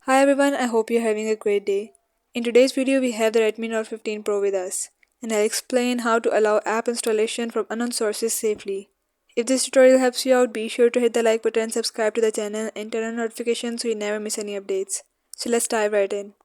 Hi everyone, I hope you're having a great day. In today's video, we have the Redmi Note 15 Pro with us, and I'll explain how to allow app installation from unknown sources safely. If this tutorial helps you out, be sure to hit the like button, subscribe to the channel, and turn on notifications so you never miss any updates. So let's dive right in.